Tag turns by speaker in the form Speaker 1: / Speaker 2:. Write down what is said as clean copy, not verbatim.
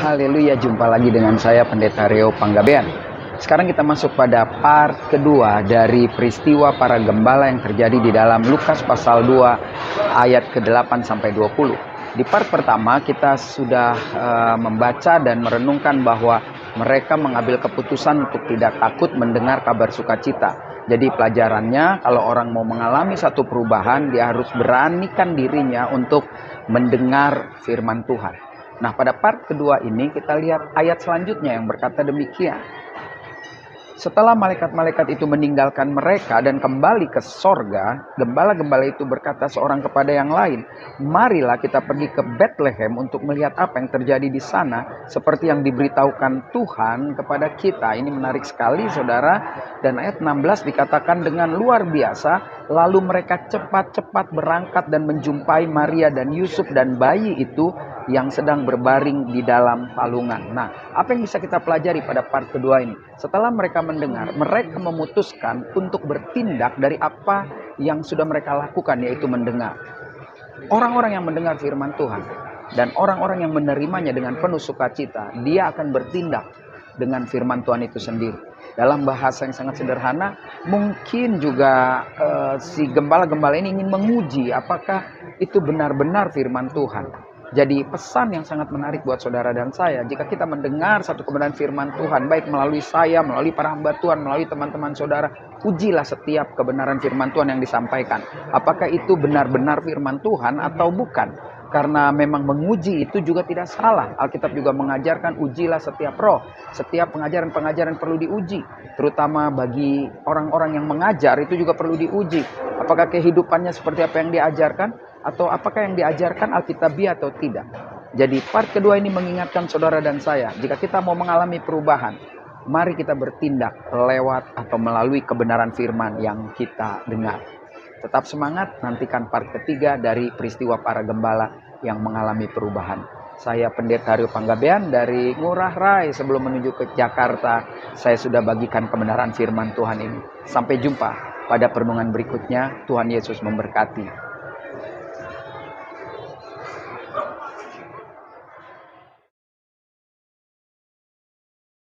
Speaker 1: Haleluya, jumpa lagi dengan saya Pendeta Reo Panggabean. Sekarang kita masuk pada part kedua dari peristiwa para gembala yang terjadi di dalam Lukas pasal 2 ayat ke-8 sampai 20. Di part pertama kita sudah membaca dan merenungkan bahwa mereka mengambil keputusan untuk tidak takut mendengar kabar sukacita. Jadi pelajarannya, kalau orang mau mengalami satu perubahan, dia harus beranikan dirinya untuk mendengar firman Tuhan. Nah, pada part kedua ini kita lihat ayat selanjutnya yang berkata demikian. Setelah malaikat-malaikat itu meninggalkan mereka dan kembali ke sorga, gembala-gembala itu berkata seorang kepada yang lain, "Marilah kita pergi ke Bethlehem untuk melihat apa yang terjadi di sana, seperti yang diberitahukan Tuhan kepada kita." Ini menarik sekali, saudara. Dan ayat 16 dikatakan dengan luar biasa, lalu mereka cepat-cepat berangkat dan menjumpai Maria dan Yusuf dan bayi itu yang sedang berbaring di dalam palungan. Nah, apa yang bisa kita pelajari pada part kedua ini? Setelah mereka mendengar, mereka memutuskan untuk bertindak dari apa yang sudah mereka lakukan, yaitu mendengar. Orang-orang yang mendengar firman Tuhan dan orang-orang yang menerimanya dengan penuh sukacita, dia akan bertindak dengan firman Tuhan itu sendiri. Dalam bahasa yang sangat sederhana, mungkin juga si gembala-gembala ini ingin menguji apakah itu benar-benar firman Tuhan. Jadi pesan yang sangat menarik buat saudara dan saya, jika kita mendengar satu kebenaran firman Tuhan, baik melalui saya, melalui para hamba Tuhan, melalui teman-teman saudara, ujilah setiap kebenaran firman Tuhan yang disampaikan. Apakah itu benar-benar firman Tuhan atau bukan? Karena memang menguji itu juga tidak salah. Alkitab juga mengajarkan ujilah setiap roh. Setiap pengajaran-pengajaran perlu diuji. Terutama bagi orang-orang yang mengajar itu juga perlu diuji. Apakah kehidupannya seperti apa yang diajarkan? Atau apakah yang diajarkan Alkitabiah atau tidak. Jadi part kedua ini mengingatkan saudara dan saya, jika kita mau mengalami perubahan, mari kita bertindak lewat atau melalui kebenaran firman yang kita dengar. Tetap semangat, nantikan part ketiga dari peristiwa para gembala yang mengalami perubahan. Saya Pendeta Reo Panggabean dari Ngurah Rai. Sebelum menuju ke Jakarta, saya sudah bagikan kebenaran firman Tuhan ini. Sampai jumpa pada perenungan berikutnya. Tuhan Yesus memberkati.